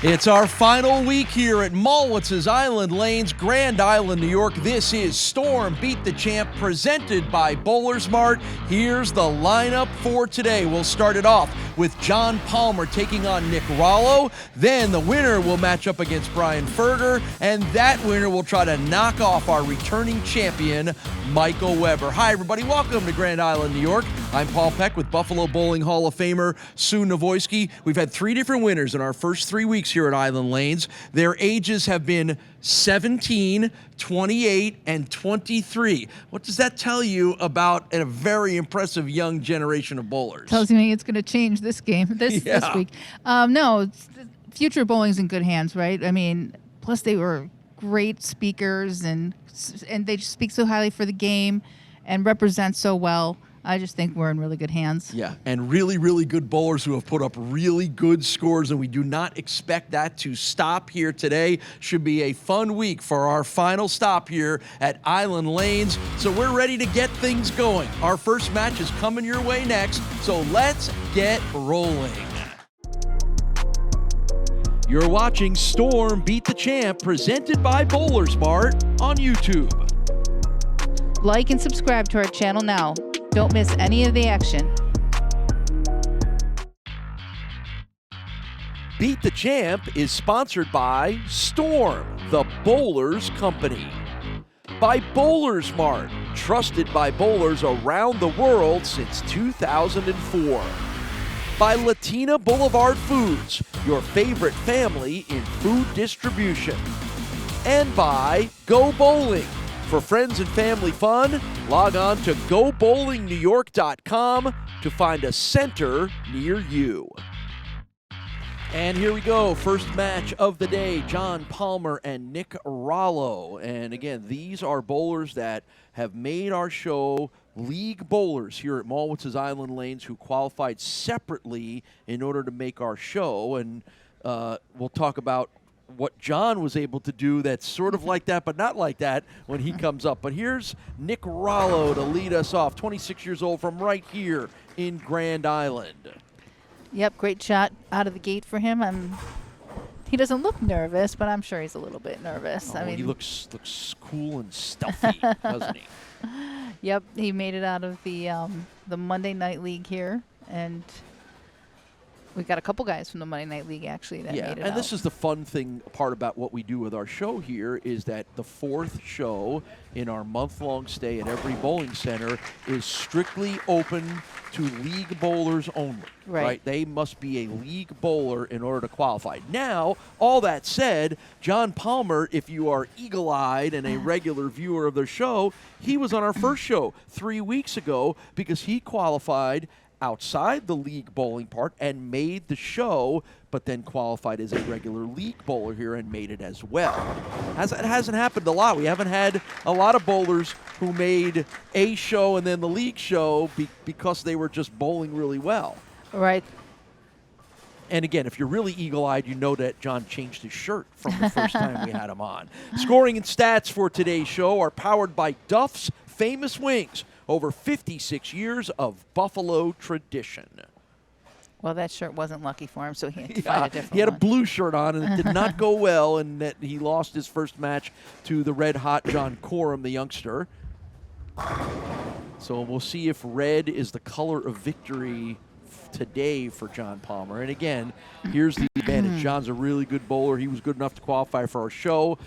It's our final week here at Mallwitz's Island Lanes, Grand Island, New York. This is Storm Beat the Champ, presented by BowlersMart. Here's the lineup for today. We'll start it off with John Palmer taking on Nick Rallo. Then the winner will match up against Brian Ferger, and that winner will try to knock off our returning champion, Michael Weber. Hi, everybody. Welcome to Grand Island, New York. I'm Paul Peck with Buffalo Bowling Hall of Famer Sue Nawojski. We've had 3 different winners in our first 3 weeks here at Island Lanes. Their ages have been 17, 28, and 23. What does that tell you about a very impressive young generation of bowlers? Tells me it's going to change this game, this week. No, future bowling's in good hands, right? I mean, plus they were great speakers, and they just speak so highly for the game and represent so well. I just think we're in really good hands. Yeah, and really, really good bowlers who have put up really good scores, and we do not expect that to stop here today. Should be a fun week for our final stop here at Island Lanes, so we're ready to get things going. Our first match is coming your way next, so let's get rolling. You're watching Storm Beat the Champ, presented by BowlersMart on YouTube. Like and subscribe to our channel now. Don't miss any of the action. Beat the Champ is sponsored by Storm, the Bowlers Company. By BowlersMart, trusted by bowlers around the world since 2004. By Latina Boulevard Foods, your favorite family in food distribution. And by Go Bowling. For friends and family fun, log on to GoBowlingNewYork.com to find a center near you. And here we go, first match of the day, John Palmer and Nick Rallo. And again, these are bowlers that have made our show league bowlers here at Mallwitz's Island Lanes who qualified separately in order to make our show. And we'll talk about what John was able to do that's sort of like that, but not like that when he comes up. But here's Nick Rallo to lead us off, 26 years old, from right here in Grand Island. Yep, great shot out of the gate for him. He doesn't look nervous, but I'm sure he's a little bit nervous. Oh, I mean, he looks cool and stuffy, doesn't he? Yep, he made it out of the Monday Night League here, and we got a couple guys from the Monday Night League actually that made it out. This is the fun thing part about what we do with our show here is that the 4th show in our month-long stay at every bowling center is strictly open to league bowlers only. Right? They must be a league bowler in order to qualify. Now, all that said, John Palmer, if you are eagle-eyed and a regular viewer of the show, he was on our first show 3 weeks ago because he qualified outside the league bowling part and made the show, but then qualified as a regular league bowler here and made it as well. It hasn't happened a lot. We haven't had a lot of bowlers who made a show and then the league show because they were just bowling really well. Right. And again, if you're really eagle-eyed, you know that John changed his shirt from the first time we had him on. Scoring and stats for today's show are powered by Duff's Famous Wings. Over 56 years of Buffalo tradition. Well, that shirt wasn't lucky for him, so he had to find a different one. He had a blue shirt on, and it did not go well, and that he lost his first match to the red-hot John Coram, the youngster. So we'll see if red is the color of victory today for John Palmer. And again, here's the advantage. John's a really good bowler. He was good enough to qualify for our show.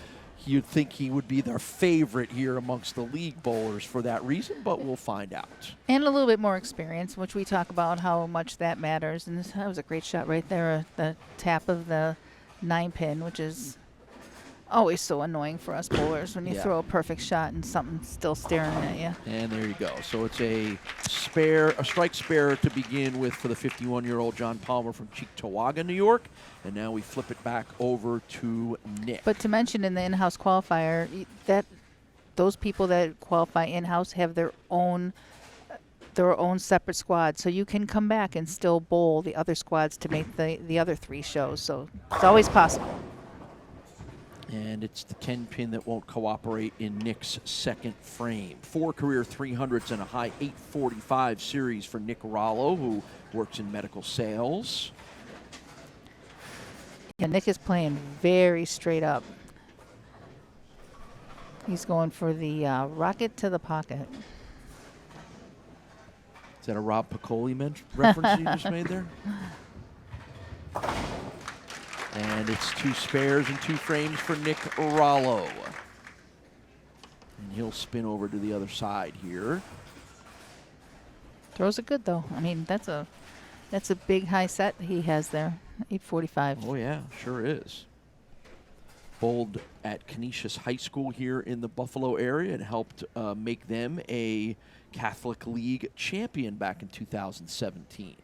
You'd think he would be their favorite here amongst the league bowlers for that reason, but we'll find out. And a little bit more experience, which we talk about how much that matters. And that was a great shot right there, the tap of the 9-pin, which is always so annoying for us bowlers when you throw a perfect shot and something's still staring at you. And there you go. So it's a strike spare to begin with for the 51-year-old John Palmer from Cheektowaga, New York. And now we flip it back over to Nick. But to mention in the in-house qualifier, that those people that qualify in-house have their own separate squad. So you can come back and still bowl the other squads to make the other 3 shows. So it's always possible. And it's the 10-pin that won't cooperate in Nick's second frame. 4 career 300s and a high 845 series for Nick Rallo, who works in medical sales. Yeah, Nick is playing very straight up. He's going for the rocket to the pocket. Is that a Rob Piccoli reference you just made there? And it's 2 spares and 2 frames for Nick Rallo. And he'll spin over to the other side here. Throws it good though. I mean, that's a big high set he has there. 845. Oh yeah, sure is. Bowled at Canisius High School here in the Buffalo area and helped make them a Catholic League champion back in 2017.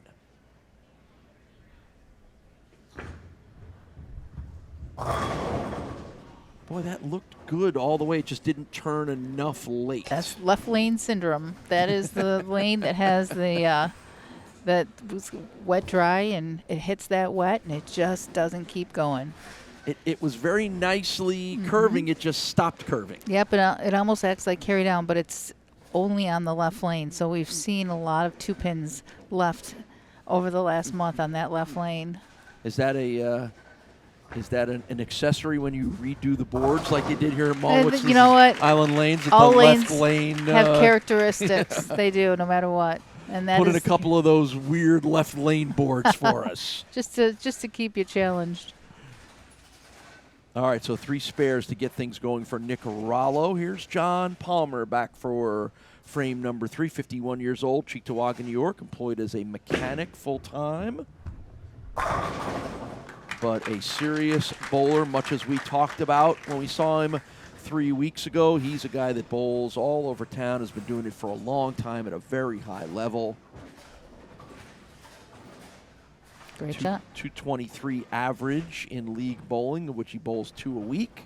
Boy, that looked good all the way. It just didn't turn enough late. That's left lane syndrome. That is the lane that has the that was wet dry, and it hits that wet, and it just doesn't keep going. It was very nicely curving. It just stopped curving. Yep, it almost acts like carry down, but it's only on the left lane. So we've seen a lot of 2 pins left over the last month on that left lane. Is that an accessory when you redo the boards like they did here in Mallwitz? You know what? Island lanes. All the lanes left lane have characteristics. They do, no matter what. And that put in is a couple of those weird left lane boards for us. just to keep you challenged. All right, so 3 spares to get things going for Nick Rallo. Here's John Palmer back for frame number 3, 51 years old, Cheektowaga, New York, employed as a mechanic full-time. But a serious bowler, much as we talked about when we saw him 3 weeks ago. He's a guy that bowls all over town, has been doing it for a long time at a very high level. Great shot. 223 average in league bowling, of which he bowls 2 a week.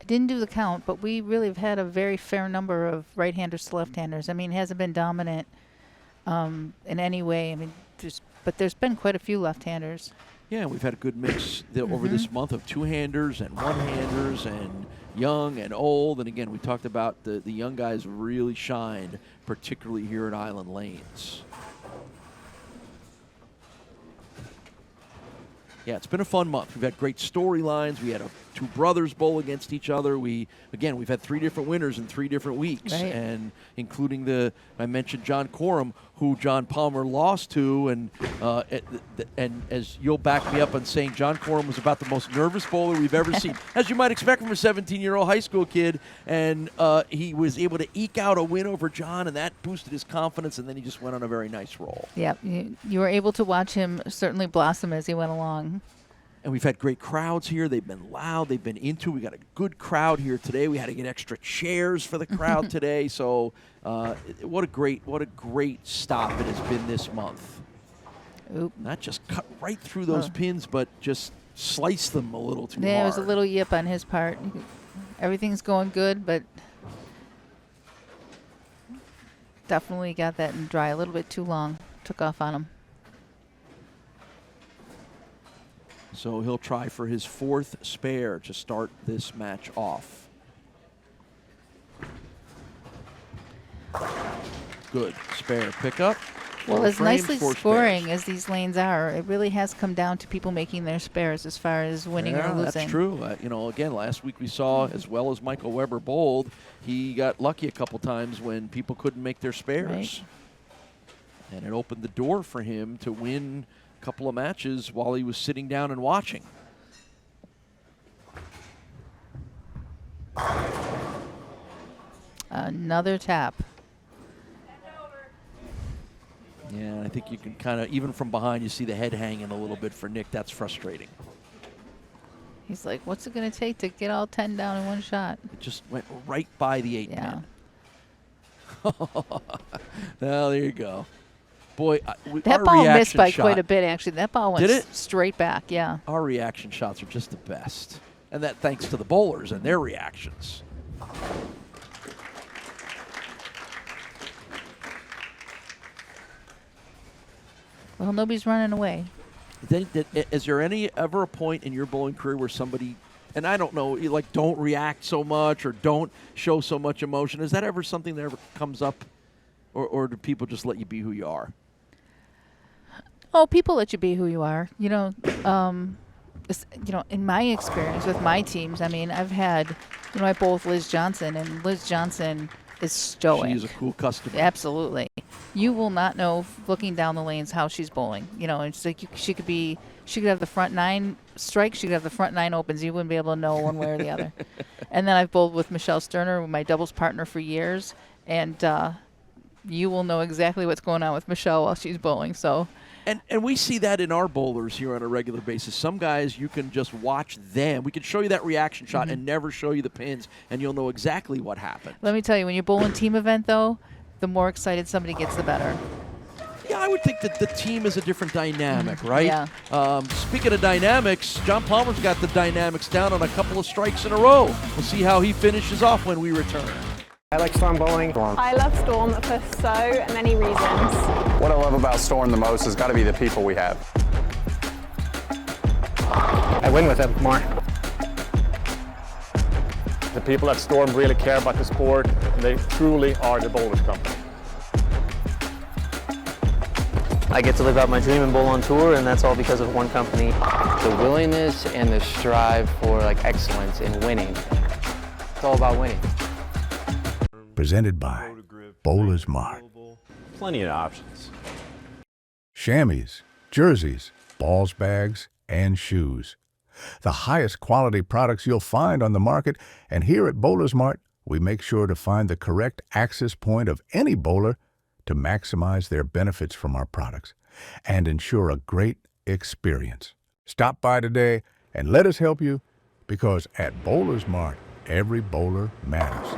I didn't do the count, but we really have had a very fair number of right-handers to left-handers. I mean, it hasn't been dominant in any way. I mean, but there's been quite a few left-handers. Yeah, we've had a good mix over this month of 2-handers and 1-handers and young and old. And again, we talked about the young guys really shined, particularly here at Island Lanes. Yeah, it's been a fun month. We've had great storylines. We had 2 brothers bowl against each other. We've had 3 different winners in 3 different weeks, right. And including I mentioned John Corum, who John Palmer lost to, and as you'll back me up on saying, John Corum was about the most nervous bowler we've ever seen, as you might expect from a 17-year-old high school kid, and he was able to eke out a win over John, and that boosted his confidence, and then he just went on a very nice roll. Yep, you were able to watch him certainly blossom as he went along. And we've had great crowds here. They've been loud. They've been into. We got a good crowd here today. We had to get extra chairs for the crowd today. So what a great stop it has been this month. Oop. Not just cut right through those pins, but just slice them a little too hard. Yeah, it was a little yip on his part. Everything's going good, but definitely got that in dry a little bit too long. Took off on him. So he'll try for his 4th spare to start this match off. Good spare pickup. Well, as frame, nicely 4 scoring spares. as these lanes are, it really has come down to people making their spares as far as winning or losing. That's true. Again, last week we saw, as well as Michael Weber bowled, he got lucky a couple times when people couldn't make their spares. Right. And it opened the door for him to win a couple of matches while he was sitting down and watching. Another tap. Yeah, I think you can kind of, even from behind, you see the head hanging a little bit for Nick. That's frustrating. He's like, what's it going to take to get all 10 down in one shot? It just went right by the 8 Yeah. pin. Well, there you go. Boy, that ball missed by quite a bit, actually. That ball went Did it? straight back, yeah. Our reaction shots are just the best. And that thanks to the bowlers and their reactions. Well, nobody's running away. Is there ever a point in your bowling career where somebody, and I don't know, don't react so much or don't show so much emotion? Is that ever something that ever comes up? Or do people just let you be who you are? Oh, people let you be who you are. in my experience with my teams, I mean, I've had, I bowl with Liz Johnson, and Liz Johnson is stoic. She's a cool customer. Absolutely. You will not know looking down the lanes how she's bowling. It's like she could have the front 9 strikes, she could have the front 9 opens. You wouldn't be able to know one way or the other. And then I've bowled with Michelle Sterner, my doubles partner for years, and you will know exactly what's going on with Michelle while she's bowling. So. And we see that in our bowlers here on a regular basis. Some guys, you can just watch them. We can show you that reaction shot and never show you the pins, and you'll know exactly what happened. Let me tell you, when you bowl in team event, though, the more excited somebody gets, the better. Yeah, I would think that the team is a different dynamic, right? Yeah. Speaking of dynamics, John Palmer's got the dynamics down on a couple of strikes in a row. We'll see how he finishes off when we return. I like storm bowling. I love Storm for so many reasons. What I love about Storm the most has got to be the people we have. I win with them more. The people at Storm really care about the sport, and they truly are the bowlers company. I get to live out my dream and bowl on tour, and that's all because of one company. The willingness and the strive for excellence in winning. It's all about winning. Presented by BowlersMart. Plenty of options. Chamois, jerseys, balls bags, and shoes. The highest quality products you'll find on the market, and here at BowlersMart, we make sure to find the correct access point of any bowler to maximize their benefits from our products and ensure a great experience. Stop by today and let us help you, because at BowlersMart, every bowler matters.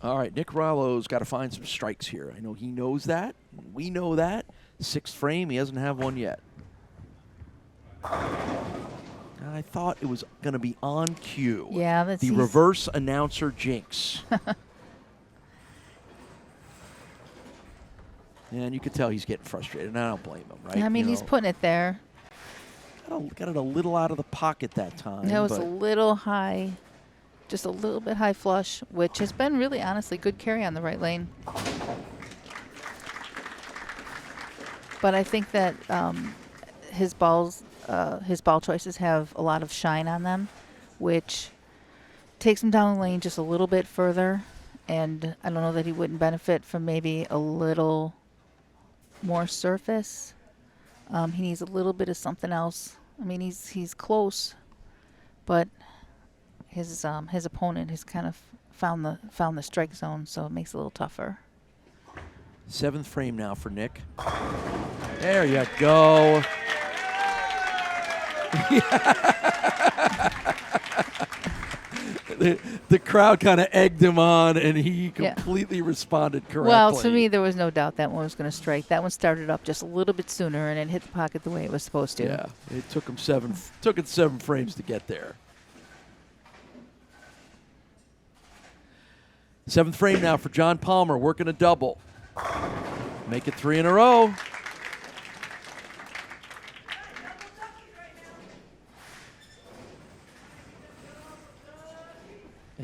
All right, Nick Rallo's got to find some strikes here. I know he knows that. We know that. 6th frame, he doesn't have one yet. I thought it was going to be on cue. Yeah, that's the reverse announcer jinx. And you could tell he's getting frustrated, and I don't blame him, right? I mean, he's putting it there. Got it a little out of the pocket that time. That was a little high. Just a little bit high flush, which has been really, honestly, good carry on the right lane. But I think that his ball choices have a lot of shine on them, which takes him down the lane just a little bit further. And I don't know that he wouldn't benefit from maybe a little more surface. He needs a little bit of something else. I mean, he's close, but his opponent has kind of found the strike zone, so it makes it a little tougher. 7th frame now for Nick. There you go. The crowd kind of egged him on, and he completely responded correctly. Well, to me, there was no doubt that one was going to strike. That one started up just a little bit sooner, and it hit the pocket the way it was supposed to. Yeah, it took him 7 frames to get there. 7th frame now for John Palmer, working a double. Make it 3 in a row.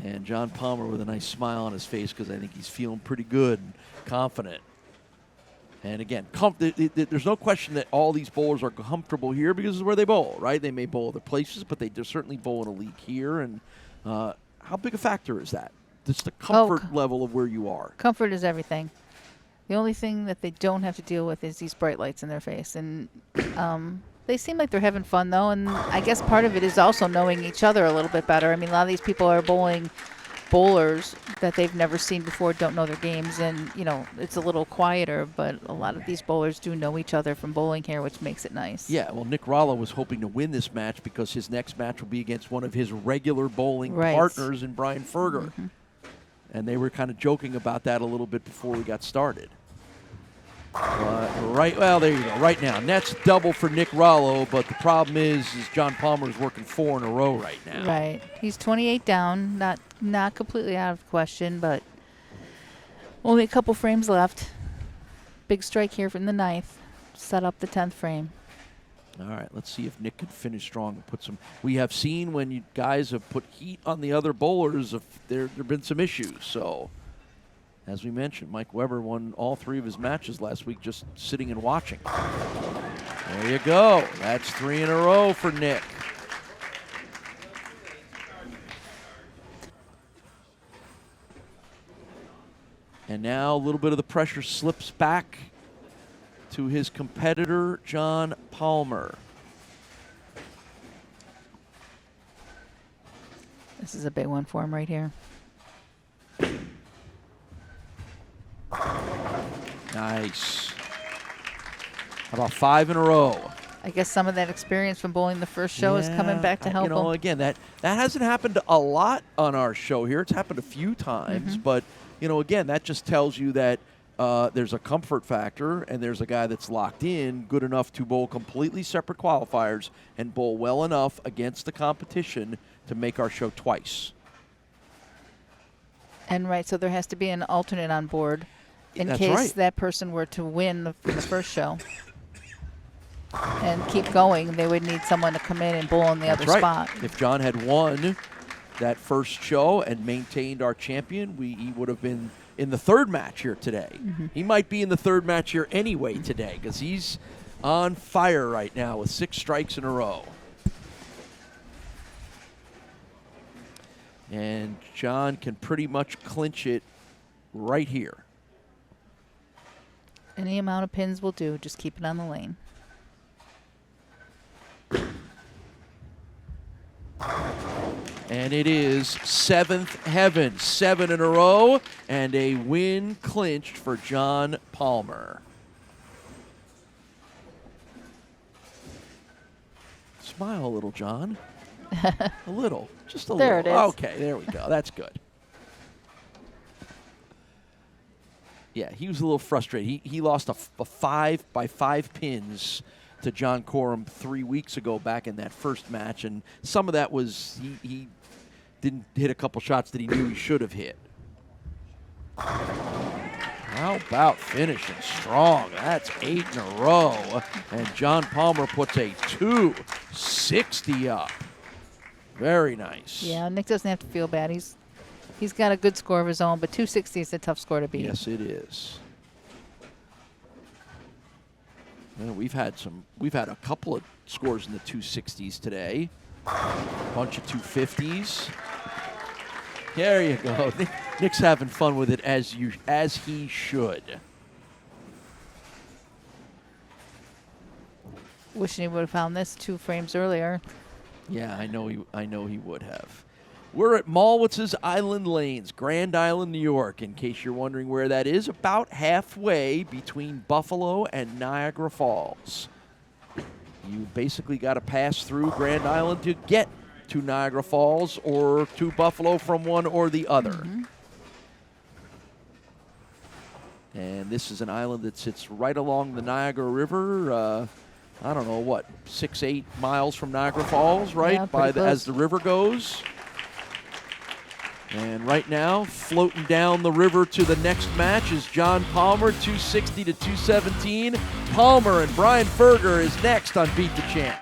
And John Palmer with a nice smile on his face, because I think he's feeling pretty good and confident. And again, there's no question that all these bowlers are comfortable here because this is where they bowl, right? They may bowl other places, but they certainly bowl in a league here. And how big a factor is that? Just the comfort level of where you are. Comfort is everything. The only thing that they don't have to deal with is these bright lights in their face. And they seem like they're having fun, though. And I guess part of it is also knowing each other a little bit better. I mean, a lot of these people are bowling bowlers that they've never seen before, don't know their games. And, it's a little quieter. But a lot of these bowlers do know each other from bowling here, which makes it nice. Yeah, well, Nick Rallo was hoping to win this match because his next match will be against one of his regular bowling partners in Brian Ferger. And they were kind of joking about that a little bit before we got started. Well, there you go. Right now, net's double for Nick Rallo, but the problem is John Palmer's working 4 in a row right now. Right. He's 28 down, not completely out of question, but only a couple frames left. Big strike here from the 9th. Set up the 10th frame. All right, let's see if Nick can finish strong and put some. We have seen when you guys have put heat on the other bowlers, there have been some issues. So, as we mentioned, Mike Weber won all 3 of his matches last week just sitting and watching. There you go. That's 3 in a row for Nick. And now a little bit of the pressure slips back to his competitor, John Palmer. This is a big one for him right here. Nice. How about 5 in a row? I guess some of that experience from bowling the first show is coming back to help him. Again, that hasn't happened a lot on our show here. It's happened a few times, but, again, that just tells you that there's a comfort factor, and there's a guy that's locked in good enough to bowl completely separate qualifiers and bowl well enough against the competition to make our show twice. And so there has to be an alternate on board in case that person were to win the first show and keep going. They would need someone to come in and bowl in the other spot. If John had won that first show and maintained our champion, he would have been in the 3rd match here today. He might be in the 3rd match here anyway today because he's on fire right now with 6 strikes in a row. And John can pretty much clinch it right here. Any amount of pins will do. Just keep it on the lane. And it is 7th heaven, 7 in a row, and a win clinched for John Palmer. Smile a little, John. A little, just a little. There it is. Okay, there we go. That's good. Yeah, he was a little frustrated. He lost a 5 by 5 pins to John Coram 3 weeks ago back in that first match, and some of that was he didn't hit a couple shots that he knew he should have hit. How about finishing strong? That's 8 in a row, and John Palmer puts a 260 up. Very nice. Yeah, Nick doesn't have to feel bad. He's got a good score of his own, but 260 is a tough score to beat. Yes, it is. And we've had a couple of scores in the 260s today. A bunch of 250s. There you go. Nick's having fun with it as he should. Wishing he would have found this 2 frames earlier. Yeah, I know he would have. We're at Mallwitz's Island Lanes, Grand Island, New York. In case you're wondering where that is, about halfway between Buffalo and Niagara Falls. You basically got to pass through Grand Island to get to Niagara Falls or to Buffalo from one or the other. And this is an island that sits right along the Niagara River. I don't know, what, 6-8 miles from Niagara Falls, right? Yeah, As the river goes. And right now, floating down the river to the next match is John Palmer, 260 to 217. Palmer and Brian Ferger is next on Beat the Champ.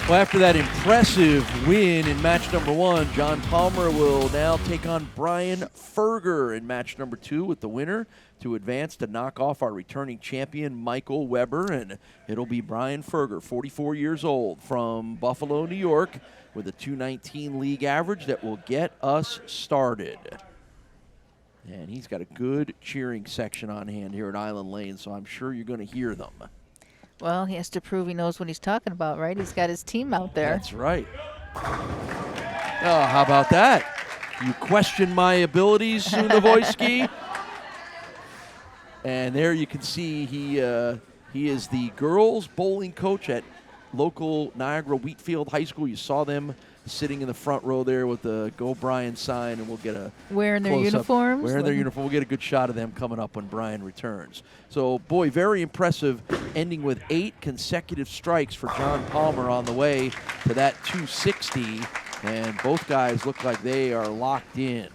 Well, after that impressive win in match number 1, John Palmer will now take on Brian Ferger in match number 2 with the winner to advance to knock off our returning champion, Michael Weber. And it'll be Brian Ferger, 44 years old, from Buffalo, New York, with a 219 league average that will get us started. And he's got a good cheering section on hand here at Island Lane, so I'm sure you're going to hear them. Well, he has to prove he knows what he's talking about, right? He's got his team out there. That's right. Oh, how about that? You question my abilities, Nawojski? And there you can see he is the girls bowling coach at local Niagara Wheatfield High School. You saw them sitting in the front row there with the Go Brian sign, and we'll get a Wearing their close-up. uniforms. Wearing their uniform. We'll get a good shot of them coming up when Brian returns. So, boy, very impressive, ending with 8 consecutive strikes for John Palmer on the way to that 260, and both guys look like they are locked in.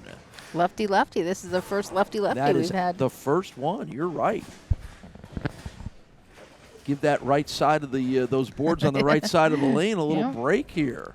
Lefty-lefty. This is the first lefty-lefty we've had. The first one. You're right. Give that right side of the those boards on the right side of the lane a little break here.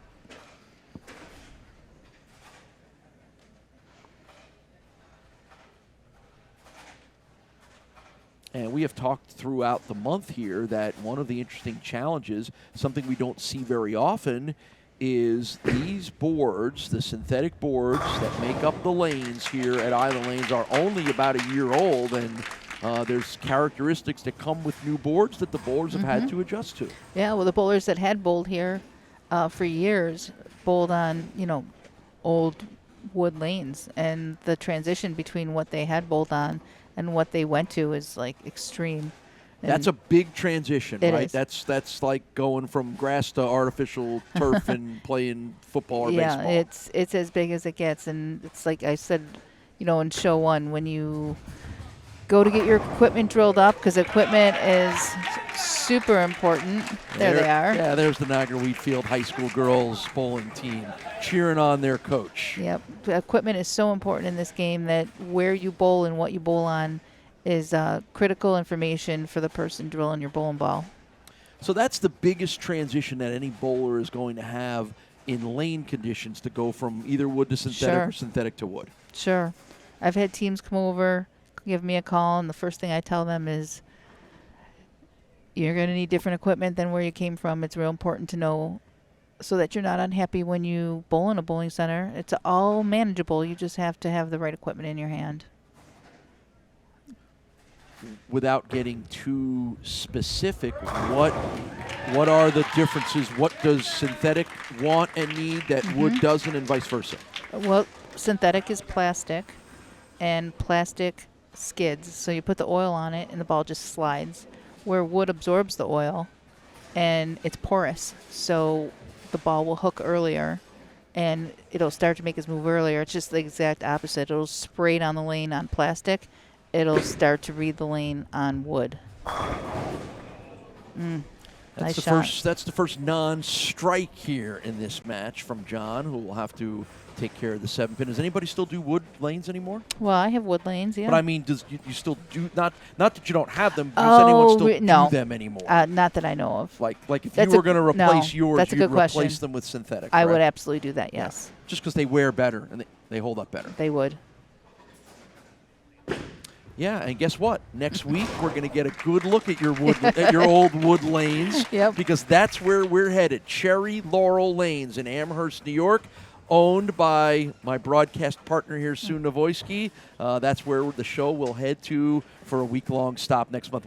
And we have talked throughout the month here that one of the interesting challenges, something we don't see very often, is these boards, the synthetic boards that make up the lanes here at Island Lanes, are only about a year old, and there's characteristics that come with new boards that the bowlers have had to adjust to. Yeah, well, the bowlers that had bowled here for years bowled on, old wood lanes, and the transition between what they had bowled on and what they went to is like extreme. And that's a big transition, right? Is. That's like going from grass to artificial turf and playing football or baseball. Yeah, it's as big as it gets, and it's like I said, in show 1, when you go to get your equipment drilled up, because equipment is super important. There they are. Yeah, there's the Niagara Wheatfield High School girls bowling team cheering on their coach. Yep. Equipment is so important in this game that where you bowl and what you bowl on is critical information for the person drilling your bowling ball. So that's the biggest transition that any bowler is going to have in lane conditions, to go from either wood to synthetic or synthetic to wood. Sure. I've had teams come over, give me a call, and the first thing I tell them is, you're going to need different equipment than where you came from. It's real important to know so that you're not unhappy when you bowl in a bowling center. It's all manageable. You just have to have the right equipment in your hand. Without getting too specific, what are the differences? What does synthetic want and need that wood doesn't, and vice versa? Well, synthetic is plastic, and plastic skids. So you put the oil on it, and the ball just slides. Where wood absorbs the oil, and it's porous, so the ball will hook earlier, and it'll start to make its move earlier. It's just the exact opposite. It'll spray down the lane on plastic. It'll start to read the lane on wood. Nice shot. That's the first non-strike here in this match from John, who will have to take care of the 7-pin. Does anybody still do wood lanes anymore? Well, I have wood lanes, yeah. But I mean, does you still do, not that you don't have them, does anyone still do them anymore? Not that I know of. Like if you were going to replace yours, that's a you'd good question. replace them with synthetic, I right? would absolutely do that, yes. Yeah. Just because they wear better and they hold up better. They would. Yeah, and guess what? Next week we're going to get a good look at your at your old wood lanes. Yep. Because that's where we're headed. Cherry Laurel Lanes in Amherst, New York, owned by my broadcast partner here, Sue Nawojski. That's where the show will head to for a week-long stop next month.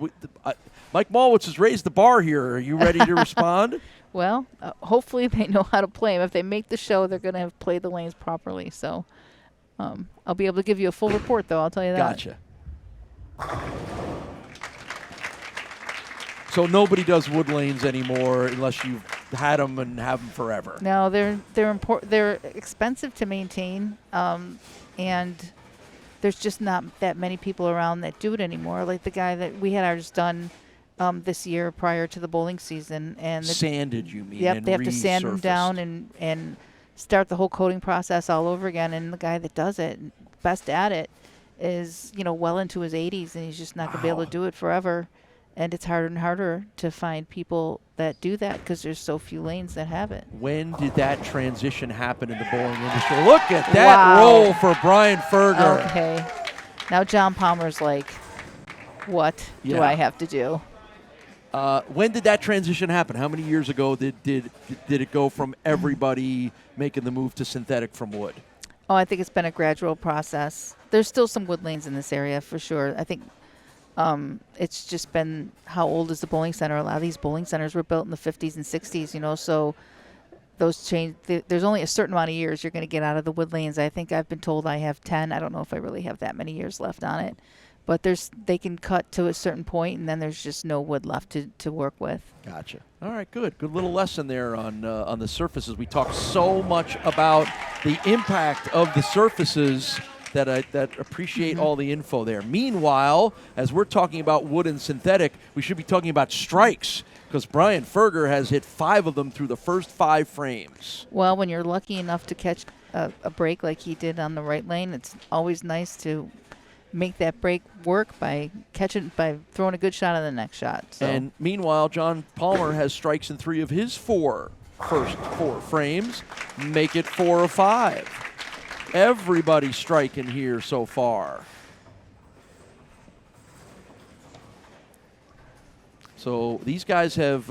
Mike Mallwitz has raised the bar here. Are you ready to respond? Well, hopefully they know how to play them. If they make the show, they're going to have played the lanes properly. So I'll be able to give you a full report, though. I'll tell you that. Gotcha. So nobody does wood lanes anymore unless you've had them and have them forever. No, they're important. They're expensive to maintain, and there's just not that many people around that do it anymore. Like the guy that we had ours done this year prior to the bowling season, and sanded, you mean? Yep, and they have to sand them down and start the whole coating process all over again. And the guy that does it, best at it, is well into his 80s, and he's just not going to be able to do it forever. And it's harder and harder to find people that do that because there's so few lanes that have it. When did that transition happen in the bowling industry? Look at that roll for Brian Ferger. Okay. Now John Palmer's like, what do I have to do? When did that transition happen? How many years ago did it go from everybody making the move to synthetic from wood? Oh, I think it's been a gradual process. There's still some wood lanes in this area for sure. I think it's just been how old is the bowling center? A lot of these bowling centers were built in the 50s and 60s, so those change. There's only a certain amount of years you're going to get out of the wood lanes. I think I've been told I have 10. I don't know if I really have that many years left on it. but they can cut to a certain point, and then there's just no wood left to work with. Gotcha. All right, good little lesson there on the surfaces. We talk so much about the impact of the surfaces that appreciate all the info there. Meanwhile, as we're talking about wood and synthetic, we should be talking about strikes, because Brian Ferger has hit 5 of them through the first 5 frames. Well, when you're lucky enough to catch a break like he did on the right lane, it's always nice to make that break work by throwing a good shot on the next shot. So. And meanwhile, John Palmer has strikes in 3 of his first 4 frames, make it 4 of 5. Everybody striking here so far. So these guys have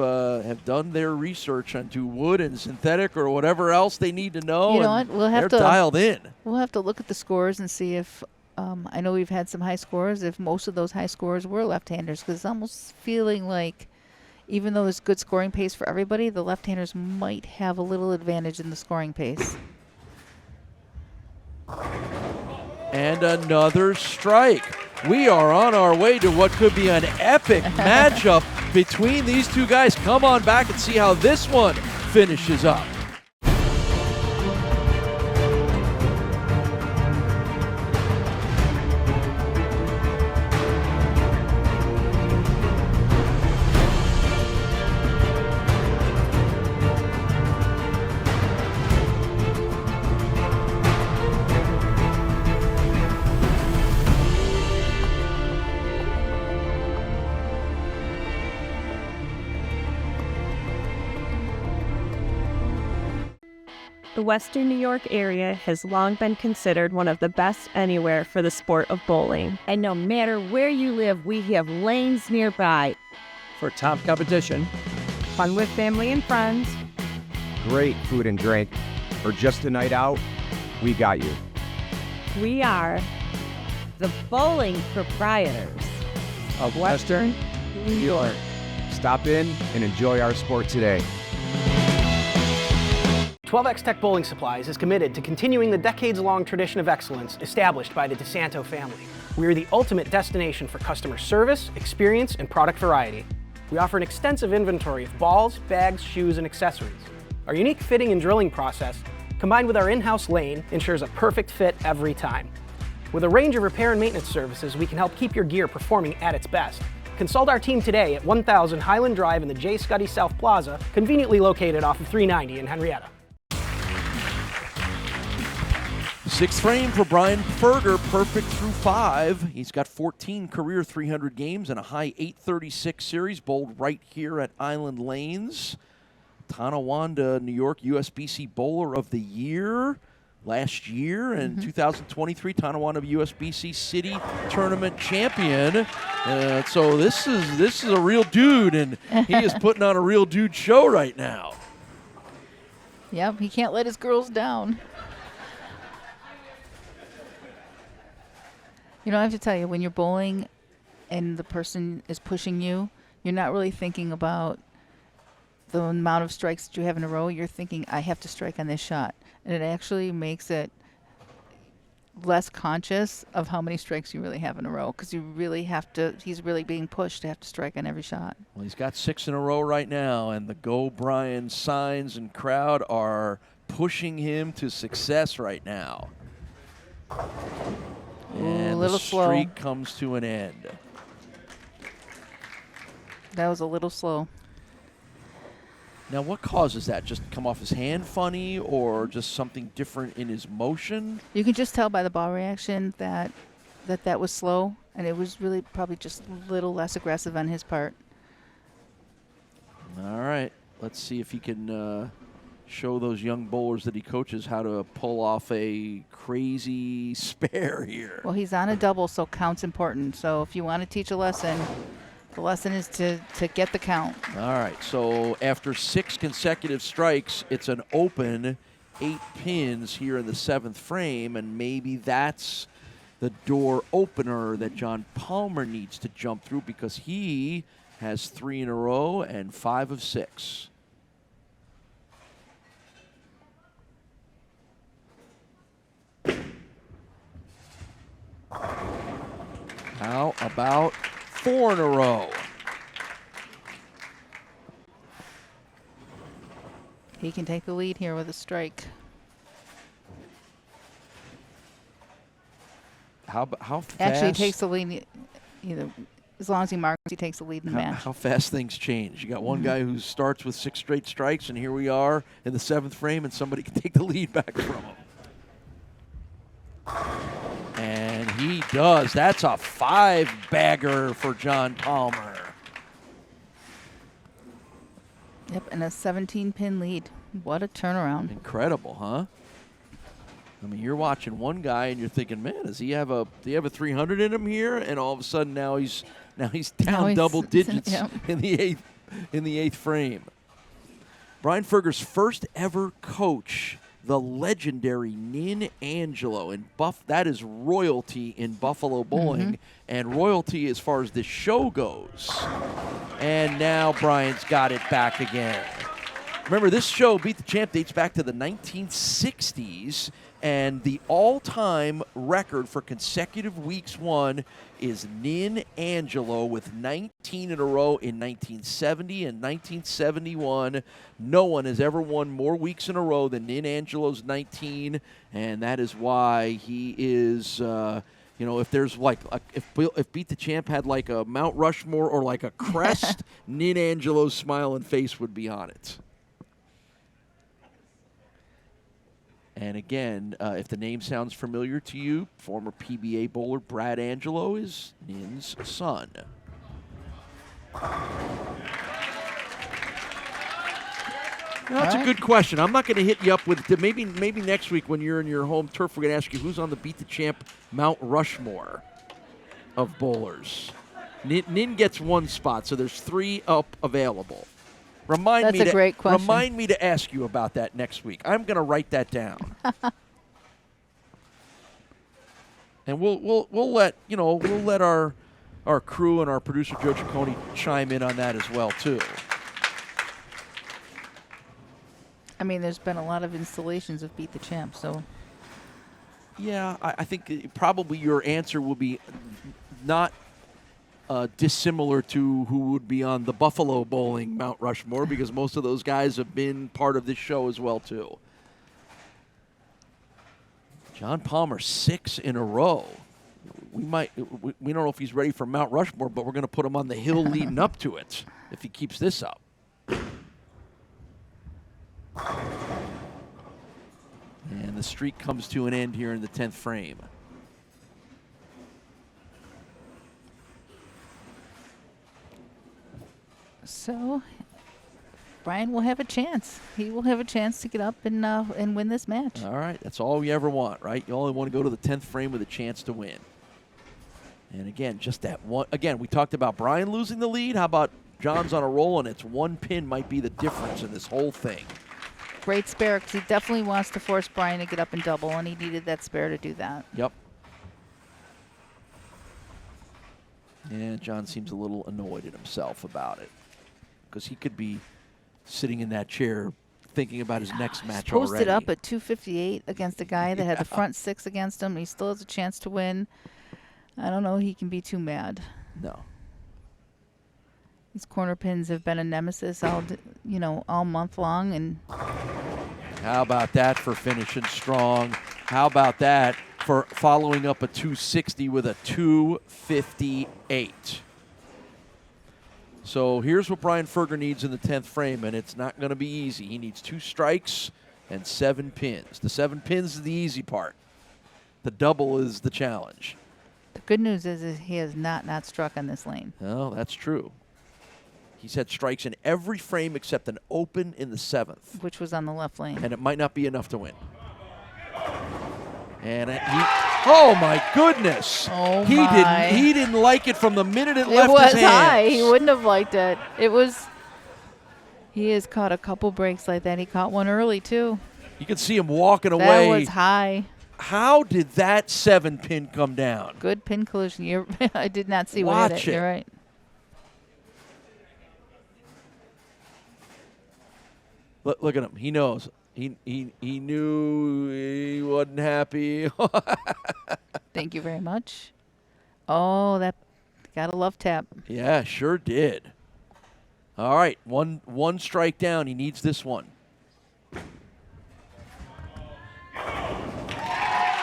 done their research onto wood and synthetic or whatever else they need to know. You know what? They're dialed in. We'll have to look at the scores and see if I know we've had some high scores. If most of those high scores were left-handers, because it's almost feeling like, even though there's good scoring pace for everybody, the left-handers might have a little advantage in the scoring pace. And another strike. We are on our way to what could be an epic matchup between these two guys. Come on back and see how this one finishes up. The Western New York area has long been considered one of the best anywhere for the sport of bowling. And no matter where you live, we have lanes nearby. For top competition, Fun with family and friends, great food and drink, or just a night out, we got you. We are the Bowling Proprietors of Western New York. Stop in and enjoy our sport today. 12X Tech Bowling Supplies is committed to continuing the decades-long tradition of excellence established by the DeSanto family. We are the ultimate destination for customer service, experience, and product variety. We offer an extensive inventory of balls, bags, shoes, and accessories. Our unique fitting and drilling process, combined with our in-house lane, ensures a perfect fit every time. With a range of repair and maintenance services, we can help keep your gear performing at its best. Consult our team today at 1000 Highland Drive in the J. Scuddy South Plaza, conveniently located off of 390 in Henrietta. 6th frame for Brian Ferger, perfect through 5. He's got 14 career 300 games and a high 836 series, bowled right here at Island Lanes. Tonawanda, New York USBC Bowler of the Year last year, and 2023 Tonawanda USBC City Tournament Champion. So this is a real dude, and he is putting on a real dude show right now. Yep, he can't let his girls down. You know, I have to tell you, when you're bowling and the person is pushing you, you're not really thinking about the amount of strikes that you have in a row. You're thinking, I have to strike on this shot. And it actually makes it less conscious of how many strikes you really have in a row, because you really have to, he's really being pushed to have to strike on every shot. Well, he's got 6 in a row right now, and the Go Brian signs and crowd are pushing him to success right now. And the streak comes to an end. That was a little slow. Now, what causes that? Just come off his hand funny, or just something different in his motion? You can just tell by the ball reaction that was slow, and it was really probably just a little less aggressive on his part. All right. Let's see if he can show those young bowlers that he coaches how to pull off a crazy spare here. Well, he's on a double, so count's important. So if you want to teach a lesson, the lesson is to get the count. All right, so after 6 consecutive strikes, it's an open 8 pins here in the 7th frame, and maybe that's the door opener that John Palmer needs to jump through, because he has 3 in a row and 5 of 6. How about 4 in a row? He can take the lead here with a strike. How fast? Actually, he takes the lead. Either as long as he marks, he takes the lead in the match. How fast things change. You got one guy who starts with 6 straight strikes, and here we are in the 7th frame, and somebody can take the lead back from him. And he does. That's a 5-bagger for John Palmer. Yep, and a 17-pin lead. What a turnaround. Incredible, huh? I mean, you're watching one guy and you're thinking, man, does he have a 300 in him here? And all of a sudden now he's down double digits in the eighth frame. Brian Ferger's first ever coach, the legendary Nin Angelo, and that is royalty in Buffalo bowling, and royalty as far as this show goes. And now Brian's got it back again. Remember, this show, Beat the Champ, dates back to the 1960s, and the all-time record for consecutive weeks won is Nin Angelo with 19 in a row in 1970 and 1971. No one has ever won more weeks in a row than Nin Angelo's 19, and that is why he is, if there's like, if Beat the Champ had like a Mount Rushmore or like a crest, Nin Angelo's smiling face would be on it. And again, if the name sounds familiar to you, former PBA bowler Brad Angelo is Nin's son. That's a good question. I'm not going to hit you up with maybe next week when you're in your home turf. We're going to ask you who's on the Beat the Champ Mount Rushmore of bowlers. Nin gets 1 spot, so there's 3 up available. That's a great question. Remind me to ask you about that next week. I'm going to write that down. And we'll let our crew and our producer Joe Ciccone chime in on that as well too. I mean, there's been a lot of installations of Beat the Champ, so. Yeah, I think probably your answer will be not dissimilar to who would be on the Buffalo bowling Mount Rushmore, because most of those guys have been part of this show as well too. John Palmer 6 in a row. We don't know if he's ready for Mount Rushmore, but we're going to put him on the hill leading up to it if he keeps this up. And the streak comes to an end here in the 10th frame. So, Brian will have a chance. He will have a chance to get up and win this match. All right, that's all you ever want, right? You only want to go to the 10th frame with a chance to win. And again, just that one. Again, we talked about Brian losing the lead. How about John's on a roll, and it's 1 pin might be the difference in this whole thing. Great spare, because he definitely wants to force Brian to get up and double, and he needed that spare to do that. Yep. And John seems a little annoyed at himself about it, because he could be sitting in that chair thinking about his next match already. Posted up at 258 against a guy that had the front 6 against him. He still has a chance to win. I don't know. He can be too mad. No. These corner pins have been a nemesis all month long. And how about that for finishing strong? How about that for following up a 260 with a 258? So here's what Brian Ferger needs in the 10th frame, and it's not going to be easy. He needs 2 strikes and 7 pins. The 7 pins is the easy part. The double is the challenge. The good news is he has not struck on this lane. Oh, that's true. He's had strikes in every frame except an open in the 7th. Which was on the left lane. And it might not be enough to win. And oh my goodness! Oh he my! He didn't like it from the minute it left his hands. It was high. He wouldn't have liked it. He has caught a couple breaks like that. He caught one early too. You can see him walking away. That was high. How did that 7 pin come down? Good pin collision. I did not see what hit it. You're right. Look at him. He knows. He knew he wasn't happy. Thank you very much. Oh, that got a love tap. Yeah, sure did. All right, one strike down. He needs this one.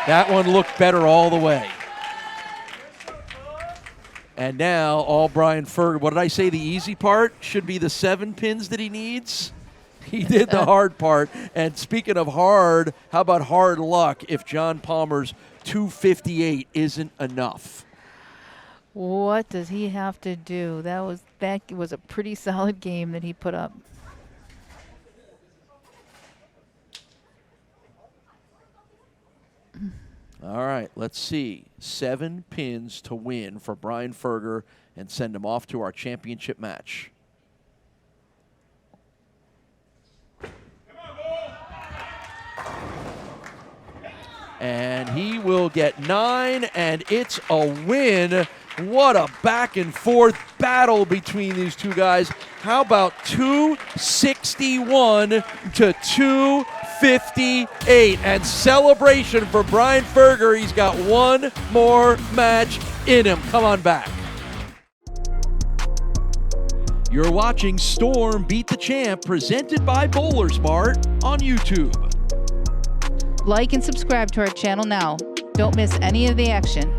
That one looked better all the way. And now all Brian Ferger. What did I say? The easy part should be the 7 pins that he needs. He did the hard part. And speaking of hard, how about hard luck if John Palmer's 258 isn't enough? What does he have to do? That was a pretty solid game that he put up. All right, let's see. 7 pins to win for Brian Ferger and send him off to our championship match. And he will get 9, and it's a win. What a back and forth battle between these two guys. How about 261 to 258? And celebration for Brian Ferger. He's got one more match in him. Come on back. You're watching Storm Beat the Champ, presented by BowlersMart on YouTube. Like and subscribe to our channel now. Don't miss any of the action.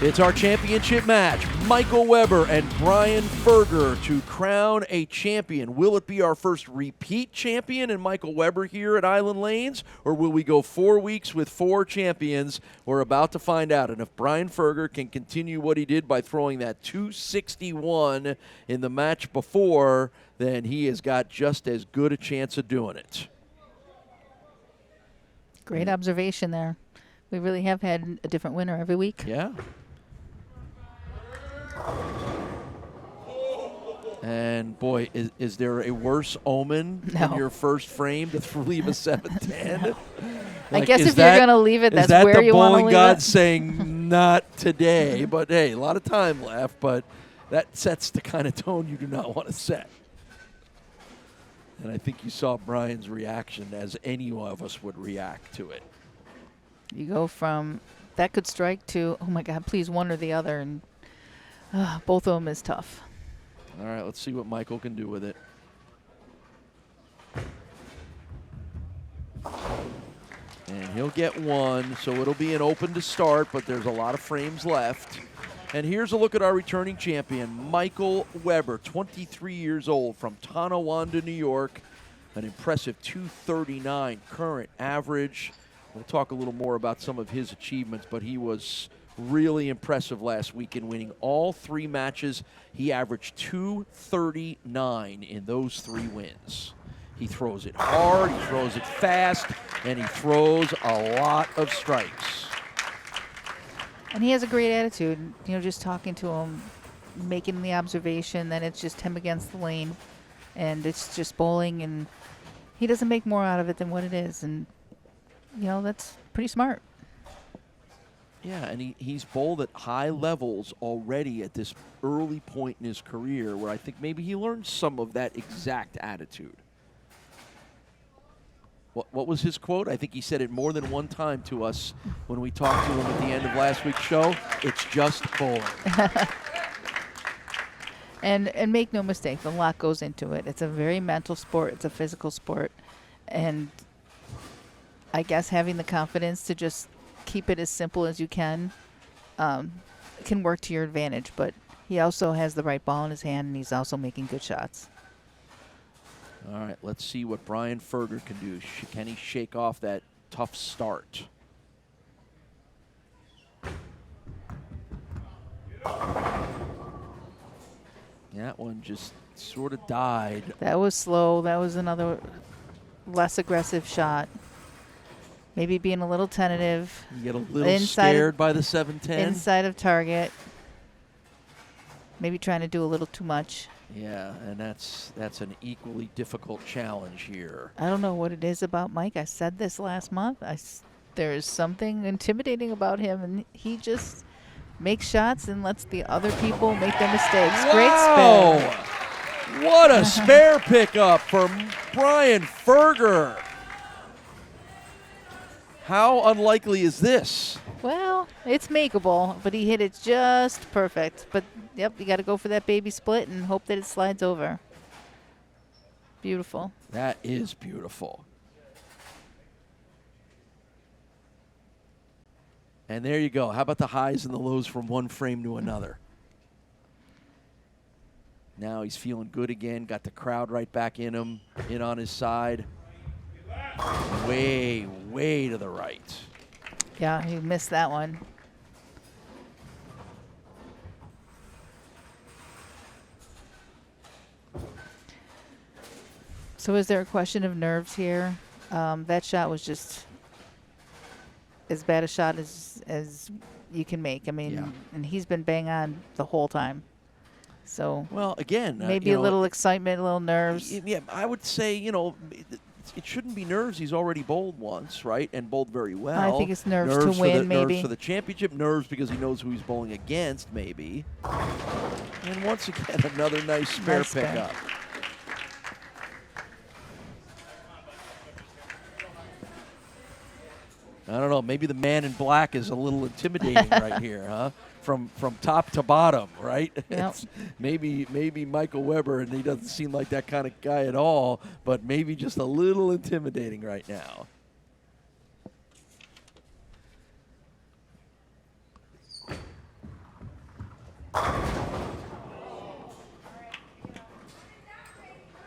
It's our championship match. Michael Weber and Brian Ferger to crown a champion. Will it be our first repeat champion in Michael Weber here at Island Lanes, or will we go 4 weeks with 4 champions? We're about to find out. And if Brian Ferger can continue what he did by throwing that 261 in the match before, then he has got just as good a chance of doing it. Great observation there. We really have had a different winner every week. Yeah. And boy, is there a worse omen in your first frame to leave a 7-10? I guess if you're going to leave it, that's where you want to leave it. Is that the bowling god saying, not today? But hey, a lot of time left, but that sets the kind of tone you do not want to set. And I think you saw Brian's reaction as any of us would react to it. You go from that could strike to, oh my God, please one or the other, and both of them is tough. All right, let's see what Michael can do with it. And he'll get one, so it'll be an open to start, but there's a lot of frames left. And here's a look at our returning champion, Michael Weber, 23 years old, from Tonawanda, New York. An impressive 239 current average. We'll talk a little more about some of his achievements, but he was really impressive last week in winning all 3 matches. He averaged 239 in those 3 wins. He throws it hard, he throws it fast, and he throws a lot of strikes. And he has a great attitude. You know, just talking to him, making the observation that it's just him against the lane, and it's just bowling, and he doesn't make more out of it than what it is. And, you know, that's pretty smart. Yeah, and he's bowled at high levels already at this early point in his career where I think maybe he learned some of that exact attitude. What was his quote? I think he said it more than one time to us when we talked to him at the end of last week's show. It's just bowling. And make no mistake, a lot goes into it. It's a very mental sport. It's a physical sport. And I guess having the confidence to just keep it as simple as you can work to your advantage. But he also has the right ball in his hand, and he's also making good shots. All right, let's see what Brian Ferger can do. Can he shake off that tough start? That one just sort of died. That was slow. That was another less aggressive shot. Maybe being a little tentative. You get a little scared by the 7-10. Inside of target. Maybe trying to do a little too much. Yeah, and that's an equally difficult challenge here. I don't know what it is about Mike. I said this last month. There is something intimidating about him, and he just makes shots and lets the other people make their mistakes. Wow. Great spare. What a spare pickup for Brian Ferger. How unlikely is this? Well, it's makeable, but he hit it just perfect. But, yep, you got to go for that baby split and hope that it slides over. Beautiful. That is beautiful. And there you go. How about the highs and the lows from one frame to another? Now he's feeling good again. Got the crowd right back in him, in on his side. Way, way to the right. Yeah, you missed that one. So is there a question of nerves here? That shot was just as bad a shot as you can make. I mean, Yeah. and he's been bang on the whole time. So Well, again, maybe a little excitement, a little nerves. Yeah, I would say, it shouldn't be nerves. He's already bowled once, right? And bowled very well. I think it's nerves to for win, maybe. Nerves for the championship, nerves because he knows who he's bowling against, maybe. And once again, another nice spare pickup. I don't know. Maybe the man in black is a little intimidating right here, huh? From top to bottom, right? Yep. Maybe Michael Weber, and he doesn't seem like that kind of guy at all, but maybe just a little intimidating right now.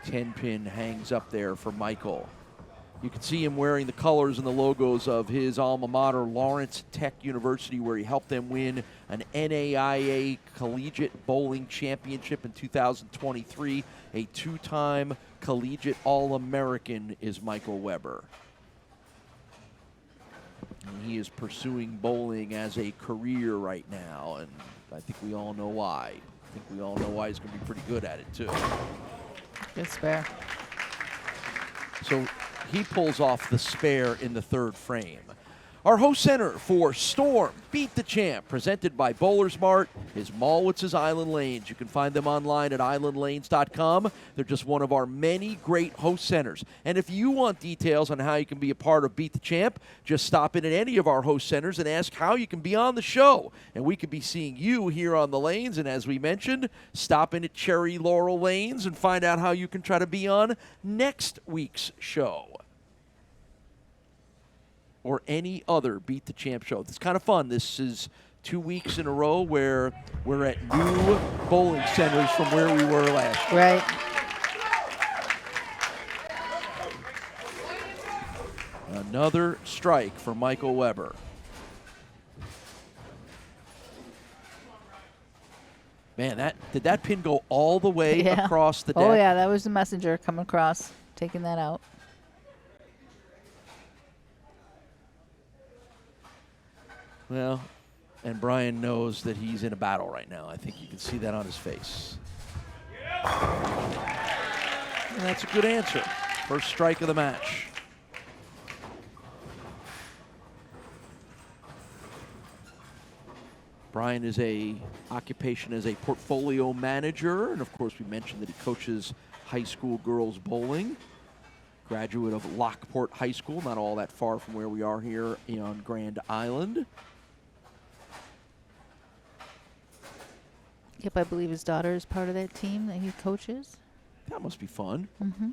Ten-pin hangs up there for Michael. You can see him wearing the colors and the logos of his alma mater, Lawrence Tech University, where he helped them win an NAIA Collegiate Bowling Championship in 2023. A two-time collegiate All-American is Michael Weber. And he is pursuing bowling as a career right now, and I think we all know why. I think we all know why he's going to be pretty good at it, too. Good spare. So he pulls off the spare in the third frame. Our host center for Storm Beat the Champ, presented by BowlersMart, is Mallwitz's Island Lanes. You can find them online at islandlanes.com. They're just one of our many great host centers. And if you want details on how you can be a part of Beat the Champ, just stop in at any of our host centers and ask how you can be on the show. And we could be seeing you here on the lanes. And as we mentioned, stop in at Cherry Laurel Lanes and find out how you can try to be on next week's show, or any other Beat the Champ show. It's kind of fun. This is 2 weeks in a row where we're at new bowling centers from where we were last year. Right. Another strike for Michael Weber. Man, did that pin go all the way across the deck? Oh, yeah, that was the messenger coming across, taking that out. Well, and Brian knows that he's in a battle right now. I think you can see that on his face. And that's a good answer. First strike of the match. Brian is a occupation as a portfolio manager, and of course we mentioned that he coaches high school girls bowling. Graduate of Lockport High School, not all that far from where we are here on Grand Island. Yep, I believe his daughter is part of that team that he coaches. That must be fun. Mm-hmm.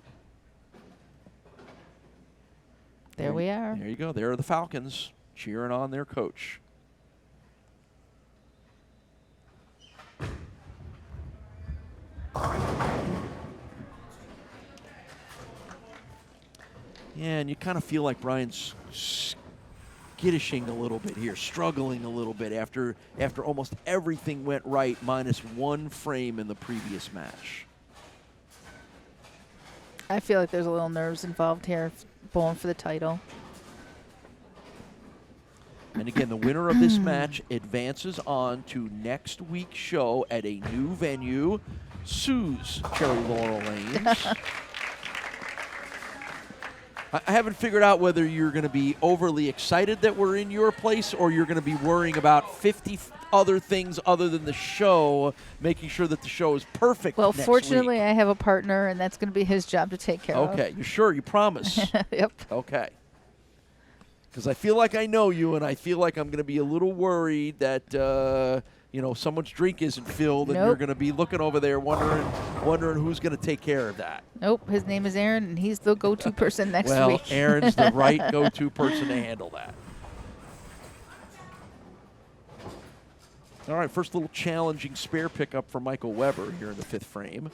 There we are. There you go. There are the Falcons cheering on their coach. Yeah, and you kind of feel like Brian's skittishing a little bit here, struggling a little bit after almost everything went right, minus one frame in the previous match. I feel like there's a little nerves involved here, bowling for the title. And again, the winner of this match advances on to next week's show at a new venue, Sue's Cherry Laurel Lanes. I haven't figured out whether you're going to be overly excited that we're in your place or you're going to be worrying about 50 other things other than the show, making sure that the show is perfect. Well, next fortunately, week. I have a partner, and that's going to be his job to take care of. Okay, you sure? You promise? Yep. Okay. Because I feel like I know you, and I feel like I'm going to be a little worried that someone's drink isn't filled, and you're going to be looking over there wondering who's going to take care of that. Nope, his name is Aaron, and he's the go-to person next week. Well, Aaron's the right go-to person to handle that. All right, first little challenging spare pickup for Michael Weber here in the 5th frame.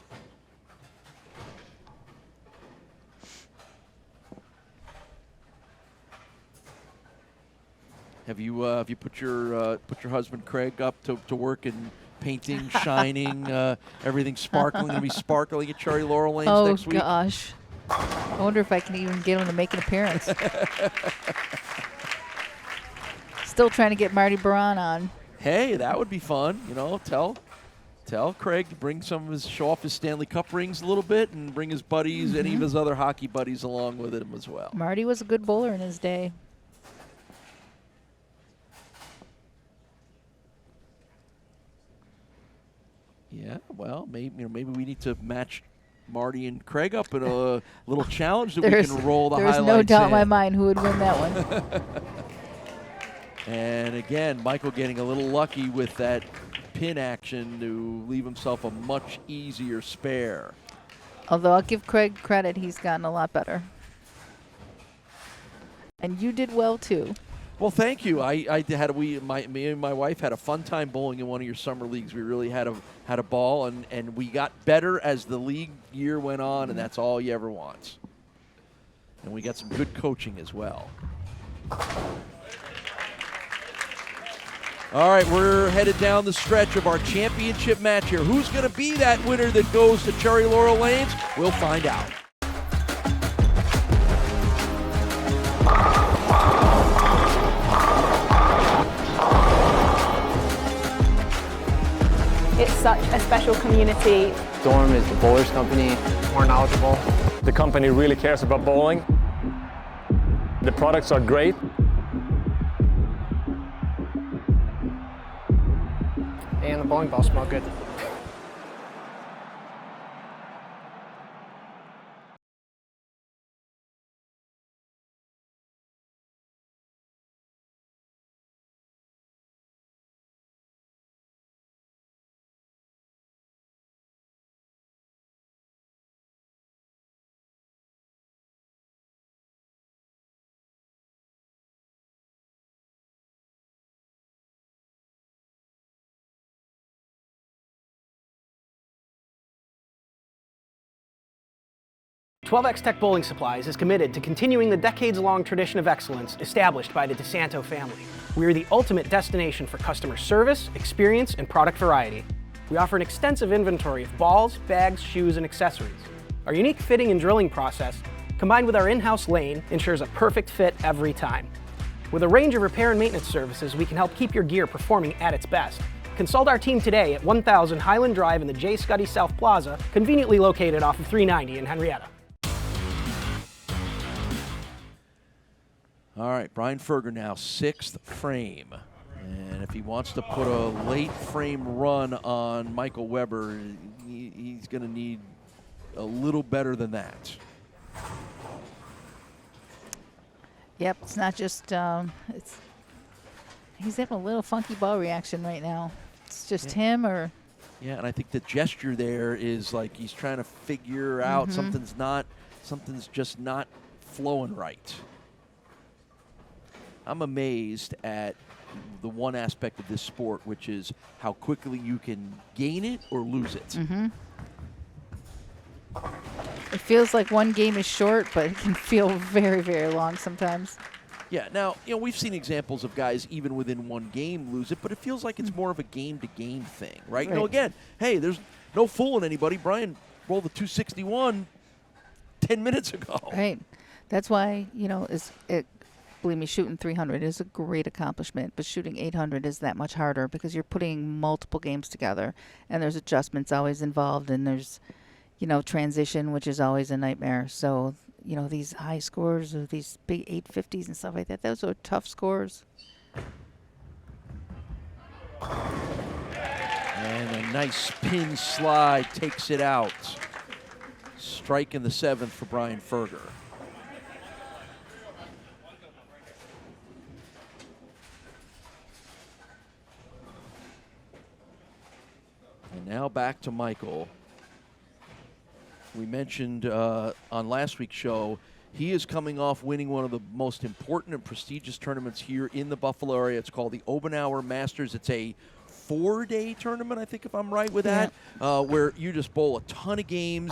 Have you put your husband Craig up to work in painting, shining, everything sparkling? Gonna be sparkling at Cherry Laurel Lanes next week. Oh gosh, I wonder if I can even get him to make an appearance. Still trying to get Marty Baron on. Hey, that would be fun. Tell Craig to bring show off his Stanley Cup rings a little bit, and bring his buddies, any of his other hockey buddies, along with him as well. Marty was a good bowler in his day. Yeah, well, maybe we need to match Marty and Craig up in a little challenge that we can roll the highlights in. There's no doubt in my mind who would win that one. And again, Michael getting a little lucky with that pin action to leave himself a much easier spare. Although I'll give Craig credit, he's gotten a lot better. And you did well too. Well, thank you. Me and my wife had a fun time bowling in one of your summer leagues. We really had a ball, and we got better as the league year went on, and that's all you ever want. And we got some good coaching as well. All right, we're headed down the stretch of our championship match here. Who's going to be that winner that goes to Cherry Laurel Lanes? We'll find out. It's such a special community. Storm is the bowlers company, more knowledgeable. The company really cares about bowling. The products are great. And the bowling balls smell good. XVII Tech Bowling Supplies is committed to continuing the decades-long tradition of excellence established by the DeSanto family. We are the ultimate destination for customer service, experience, and product variety. We offer an extensive inventory of balls, bags, shoes, and accessories. Our unique fitting and drilling process, combined with our in-house lane, ensures a perfect fit every time. With a range of repair and maintenance services, we can help keep your gear performing at its best. Consult our team today at 1000 Highland Drive in the J. Scuddy South Plaza, conveniently located off of 390 in Henrietta. All right, Brian Ferger now 6th frame. And if he wants to put a late frame run on Michael Weber, he's going to need a little better than that. Yep, it's not just, he's having a little funky ball reaction right now. It's just him or... Yeah, and I think the gesture there is like he's trying to figure out something's just not flowing right. I'm amazed at the one aspect of this sport, which is how quickly you can gain it or lose it. It feels like one game is short, but it can feel very, very long sometimes. Yeah, now, we've seen examples of guys even within one game lose it, but it feels like it's more of a game-to-game thing, right? Again, hey, there's no fooling anybody. Brian rolled the 261 10 minutes ago. Right. That's why, believe me, shooting 300 is a great accomplishment, but shooting 800 is that much harder because you're putting multiple games together, and there's adjustments always involved, and there's, transition, which is always a nightmare. So, these high scores or these big 850s and stuff like that, those are tough scores. And a nice pin slide takes it out. Strike in the 7th for Brian Ferger. Now back to Michael. We mentioned on last week's show, he is coming off winning one of the most important and prestigious tournaments here in the Buffalo area. It's called the Obenauer Masters. It's a 4-day tournament, I think, if I'm right with that, where you just bowl a ton of games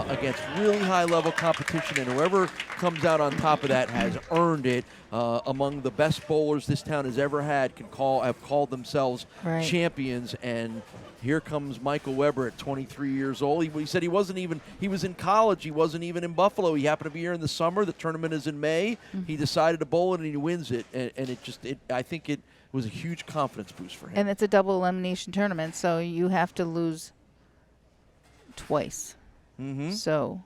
against really high-level competition, and whoever comes out on top of that has earned it. Among the best bowlers this town has ever had have called themselves champions, and here comes Michael Weber at 23 years old. He said he was in college. He wasn't even in Buffalo. He happened to be here in the summer. The tournament is in May. He decided to bowl it, and he wins it. And I think it was a huge confidence boost for him. And it's a double elimination tournament, so you have to lose twice. Mm-hmm. So,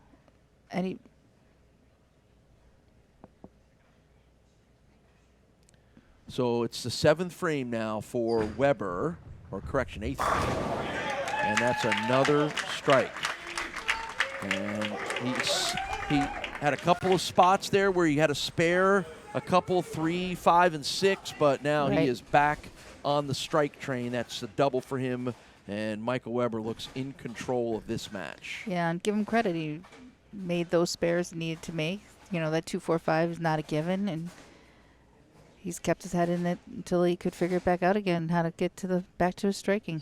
So it's the 7th frame now for Weber, or correction, 8th frame. And that's another strike. And he had a couple of spots there where he had a spare, a couple, 3, 5, and 6, but now he is back on the strike train. That's a double for him, and Michael Weber looks in control of this match. Yeah, and give him credit. He made those spares he needed to make. You know, that 2-4-5 is not a given, and he's kept his head in it until he could figure it back out again, how to get back to his striking.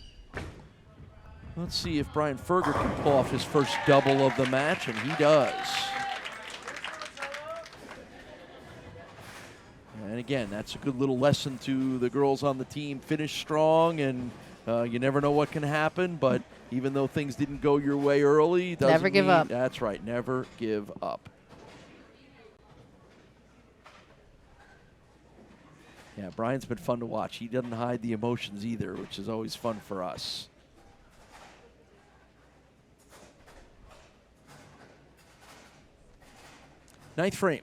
Let's see if Brian Ferger can pull off his first double of the match, and he does. And again, that's a good little lesson to the girls on the team. Finish strong, and you never know what can happen, but even though things didn't go your way early, doesn't never give up. That's right, never give up. Yeah, Brian's been fun to watch. He doesn't hide the emotions either, which is always fun for us. Ninth frame.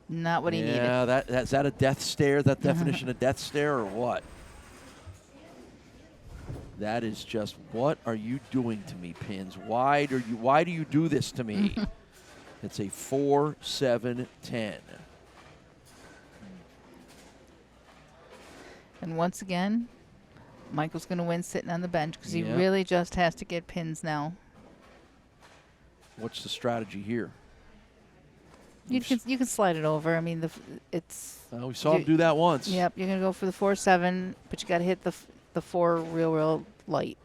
Not what he needed. Yeah, is that a death stare, that definition of death stare, or what? That is just, what are you doing to me, Pins? Why do you do this to me? It's a 4-7-10. And once again, Michael's going to win sitting on the bench because he really just has to get pins now. What's the strategy here? You can slide it over. I mean, it's. We saw him do that once. Yep, you're going to go for the 4-7, but you got to hit the 4 real light.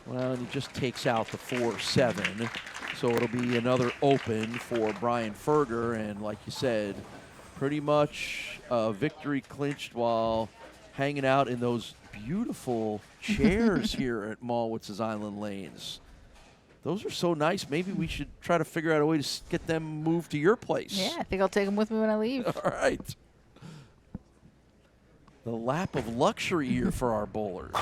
Well, and he just takes out the 4-7, so it'll be another open for Brian Ferger, and like you said, pretty much victory clinched while hanging out in those beautiful chairs here at Mallwitz's Island Lanes. Those are so nice. Maybe we should try to figure out a way to get them moved to your place. Yeah, I think I'll take them with me when I leave. All right. The lap of luxury here for our bowlers.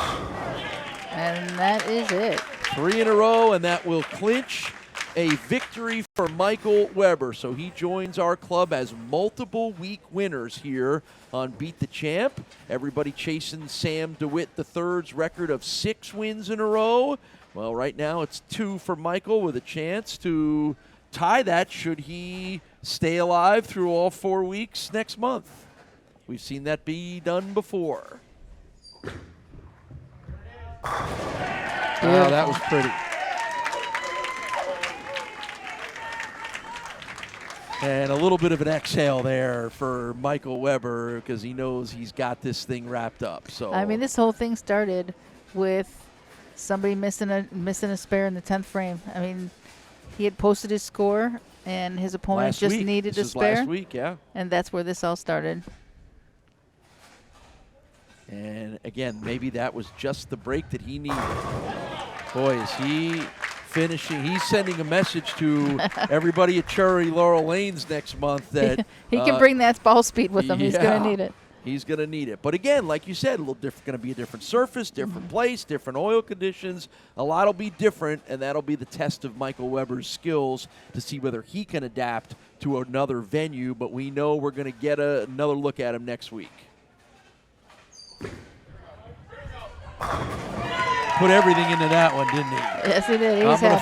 And that is it. 3 in a row, and that will clinch a victory for Michael Weber. So he joins our club as multiple week winners here on Beat the Champ. Everybody chasing Sam DeWitt III's record of 6 wins in a row. Well, right now it's 2 for Michael with a chance to tie that should he stay alive through all 4 weeks next month. We've seen that be done before. Wow, that was pretty. And a little bit of an exhale there for Michael Weber because he knows he's got this thing wrapped up. So I mean, this whole thing started with somebody missing a spare in the 10th frame. I mean, he had posted his score, and his opponent just needed a spare. Last week, yeah. And that's where this all started. And again, maybe that was just the break that he needed. Boy, is he finishing. He's sending a message to everybody at Cherry Laurel Lanes next month that he can bring that ball speed with him. He's going to need it. He's going to need it. But again, like you said, a little different. Going to be a different surface, different place, different oil conditions. A lot will be different, and that'll be the test of Michael Weber's skills to see whether he can adapt to another venue. But we know we're going to get another look at him next week. put everything into that one, didn't he? Yes, he did. I'm gonna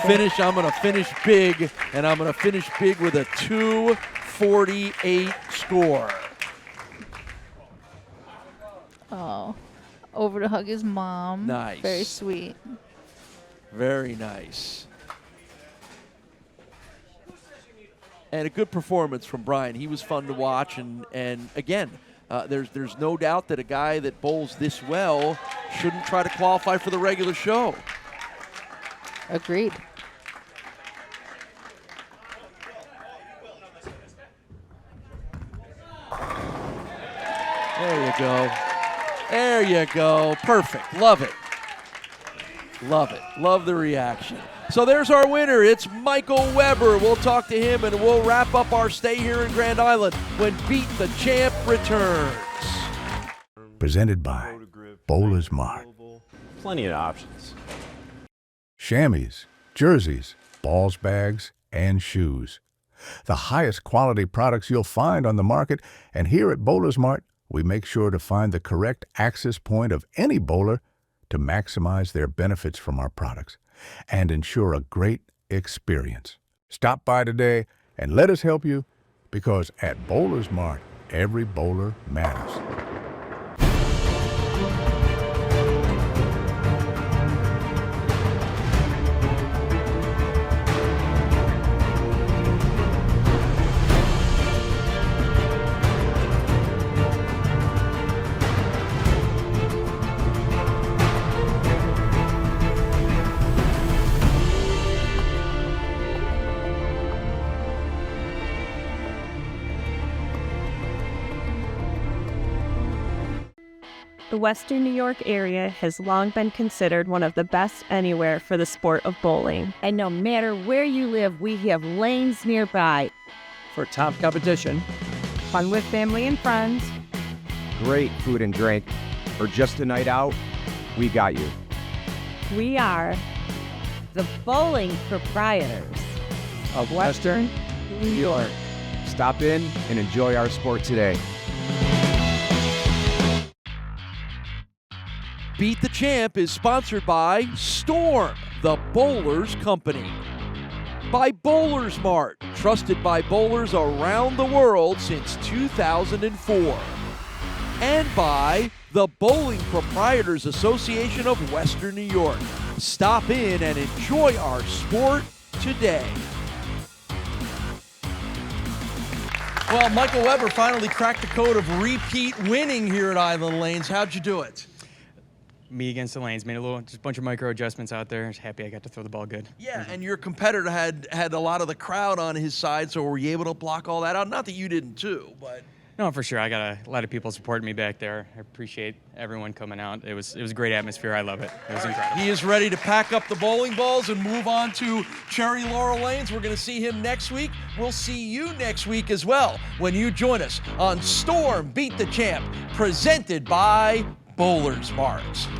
finish big, and I'm gonna finish big with a 248 score. Oh, over to hug his mom. Nice. Very sweet. Very nice. And a good performance from Brian. He was fun to watch, and again, there's no doubt that a guy that bowls this well shouldn't try to qualify for the regular show. Agreed. There you go. There you go. Perfect. Love it. Love it. Love the reaction. So there's our winner. It's Michael Weber. We'll talk to him and we'll wrap up our stay here in Grand Island when Beat the Champ returns. Presented by BowlersMart. Plenty of options. Chamois, jerseys, balls bags, and shoes. The highest quality products you'll find on the market, and here at BowlersMart, we make sure to find the correct access point of any bowler to maximize their benefits from our products and ensure a great experience. Stop by today and let us help you, because at BowlersMart, every bowler matters. The Western New York area has long been considered one of the best anywhere for the sport of bowling. And no matter where you live, we have lanes nearby. For top competition, Fun with family and friends. great food and drink, or just a night out, we got you. We are The Bowling Proprietors Of Western New York. Stop in and enjoy our sport today. Beat the Champ is sponsored by Storm, the Bowlers Company. By BowlersMart, trusted by bowlers around the world since 2004. And by the Bowling Proprietors Association of Western New York. Stop in and enjoy our sport today. Well, Michael Weber finally cracked the code of repeat winning here at Island Lanes. How'd you do it? Me against the lanes, made just a bunch of micro adjustments out there. Just happy I got to throw the ball good. Yeah, and your competitor had a lot of the crowd on his side, so were you able to block all that out? Not that you didn't too, but... No, for sure. I got a lot of people supporting me back there. I appreciate everyone coming out. It was a great atmosphere. I love it. It was incredible. He is ready to pack up the bowling balls and move on to Cherry Laurel Lanes. We're going to see him next week. We'll see you next week as well when you join us on Storm Beat the Champ, presented by BowlersMart.